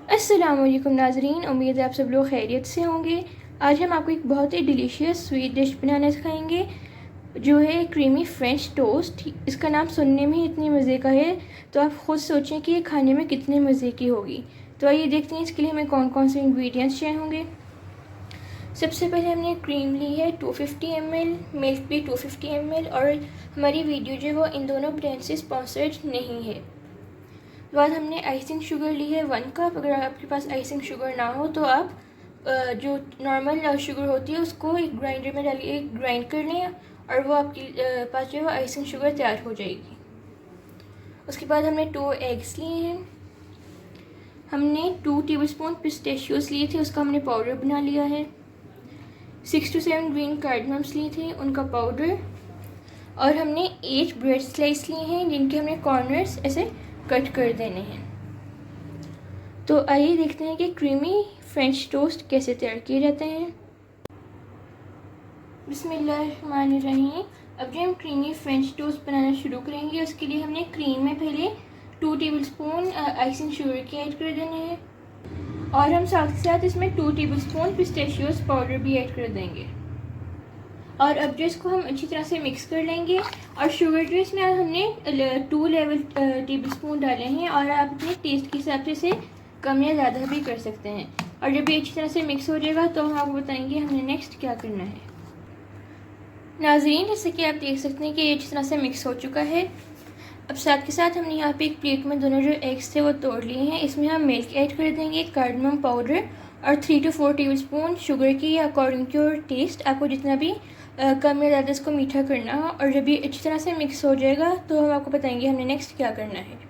अस्सलाम वालेकुम नाज़रीन, उम्मीद है आप सब लोग खैरियत से होंगे। आज हम आपको एक बहुत ही डिलीशियस स्वीट डिश बनाना सिखाएंगे जो है क्रीमी फ्रेंच टोस्ट। इसका नाम सुनने में ही इतनी मज़े का है तो आप ख़ुद सोचें कि ये खाने में कितने मज़े की होगी। तो आइए देखते हैं इसके लिए हमें कौन कौन से इंग्रेडिएंट्स चाहिए होंगे। सबसे पहले हमने क्रीम ली है 250 ml, मिल्क भी 250 ml, और हमारी वीडियो जो है वो इन दोनों ब्रांड से स्पॉन्सर्ड नहीं है। बाद हमने आइसिंग शुगर ली है 1 कप। अगर आपके पास आइसिंग शुगर ना हो तो आप जो नॉर्मल शुगर होती है उसको एक ग्राइंडर में डालिए, ग्राइंड कर लें और वो आपके पास जो है वो आइसिंग शुगर तैयार हो जाएगी। उसके बाद हमने 2 एग्स लिए हैं। हमने 2 टेबलस्पून पिस्ताशियोस लिए थे, उसका हमने पाउडर बना लिया है। 6 to 7 ग्रीन कार्डमम्स लिए थे, उनका पाउडर। और हमने 8 ब्रेड स्लाइस लिए हैं जिनके हमने कॉर्नर्स ऐसे कट कर देने हैं। तो आइए देखते हैं कि क्रीमी फ्रेंच टोस्ट कैसे तैयार किए जाते हैं। बिस्मिल्लाहिर्रहमानिर्रहीम। अब जो हम क्रीमी फ्रेंच टोस्ट बनाना शुरू करेंगे उसके लिए हमने क्रीम में पहले 2 टेबलस्पून आइसिंग शुगर के ऐड कर देने हैं और हम साथ ही साथ इसमें 2 टेबलस्पून पिस्ताशियोस पाउडर भी ऐड कर देंगे। और अब जो इसको हम अच्छी तरह से मिक्स कर लेंगे। और शुगर जो इसमें हमने 2 टेबलस्पून डाले हैं और आप अपने टेस्ट के हिसाब से इसे कम या ज़्यादा भी कर सकते हैं। और जब ये अच्छी तरह से मिक्स हो जाएगा तो हम आपको बताएंगे हमने नेक्स्ट क्या करना है। नाज़रीन, जैसे कि आप देख सकते हैं कि ये अच्छी तरह से मिक्स हो चुका है। अब साथ के साथ हमने यहाँ पे एक प्लेट में दोनों जो एग्स थे वो तोड़ लिए हैं। इसमें हम मिल्क ऐड कर देंगे, कार्डमम पाउडर और 3 to 4 टेबलस्पून शुगर की अकॉर्डिंग टू योर टेस्ट। आपको जितना भी कम या ज़्यादा इसको मीठा करना हो। और जब ये अच्छी तरह से मिक्स हो जाएगा तो हम आपको बताएंगे हमने नेक्स्ट क्या करना है।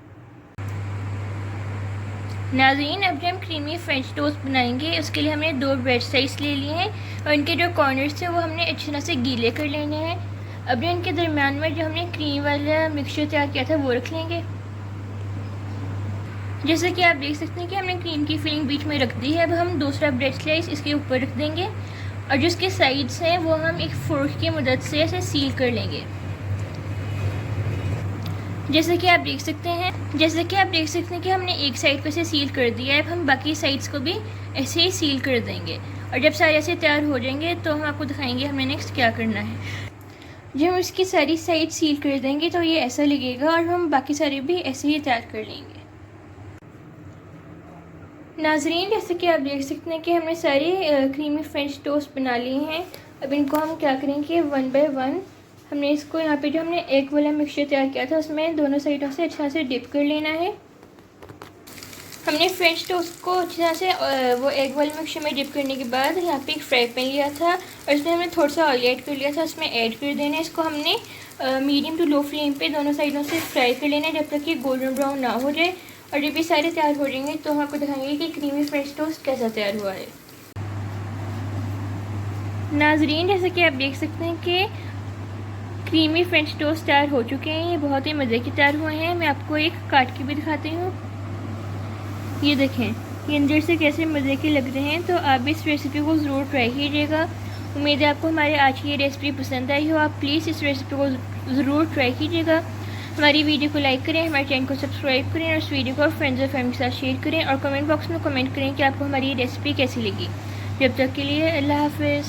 नाज़रीन, अब जब हम क्रीमी फ्रेंच टोस्ट बनाएंगे उसके लिए हमने 2 ब्रेड स्लाइस ले लिए हैं और इनके जो कॉर्नर्स थे वो हमने अच्छी तरह से गीले कर लेने हैं। अब जो इनके दरमियान में जो हमने क्रीम वाला मिक्सचर तैयार किया था वो रख लेंगे। जैसे कि आप देख सकते हैं कि हमने क्रीम की फिलिंग बीच में रख दी है। अब हम दूसरा ब्रेड स्लाइस इसके ऊपर रख देंगे और जो इसके साइड्स हैं वो हम एक फोर्क की मदद से ऐसे सील कर लेंगे। जैसे कि आप देख सकते हैं कि हमने एक साइड पे से सील कर दिया है। अब हम बाकी साइड्स को भी ऐसे ही सील कर देंगे और जब सारे ऐसे तैयार हो जाएंगे तो हम आपको दिखाएंगे हमने नेक्स्ट क्या करना है। जब हम इसकी सारी साइड सील कर देंगे तो ये ऐसा लगेगा और हम बाकी सारे भी ऐसे ही तैयार कर लेंगे। नाज़रीन, जैसे कि आप देख सकते हैं कि हमने सारे क्रीमी फ्रेंच टोस्ट बना लिए हैं। अब इनको हम क्या करेंगे, 1 by 1 हमने इसको यहाँ पे जो हमने एग वाला मिक्सचर तैयार किया था उसमें दोनों साइडों से अच्छा से डिप कर लेना है। हमने फ्रेंच टोस्ट को अच्छी तरह से वो एग वाले मिक्सचर में डिप करने के बाद यहाँ पे एक फ्राई पैन लिया था और इसमें हमने थोड़ा सा ऑयल ऐड कर लिया था, उसमें ऐड कर देना है। इसको हमने मीडियम टू लो फ्लेम पे दोनों साइडों से फ्राई कर लेना है जब तक कि गोल्डन ब्राउन ना हो जाए। और जब ये सारे तैयार हो जाएंगे तो हम आपको दिखाएंगे कि क्रीमी फ्रेंच टोस्ट कैसा तैयार हुआ है। नाज़रीन, जैसे कि आप देख सकते हैं कि क्रीमी फ्रेंच टोस्ट तैयार हो चुके हैं। ये बहुत ही मज़े के तैयार हुए हैं। मैं आपको एक काट के भी दिखाती हूँ। ये देखें, ये अंदर से कैसे मज़े के लग रहे हैं। तो आप भी इस रेसिपी को ज़रूर ट्राई कीजिएगा। उम्मीद है आपको हमारे आज की ये रेसिपी पसंद आई हो। आप प्लीज़ इस रेसिपी को ज़रूर ट्राई कीजिएगा। हमारी वीडियो को लाइक करें, हमारे चैनल को सब्सक्राइब करें और इस वीडियो को फ्रेंड्स और फैमिली के साथ शेयर करें और कमेंट बॉक्स में कमेंट करें कि आपको हमारी ये रेसिपी कैसी लगी। जब तक के लिए अल्लाह हाफ़िज़।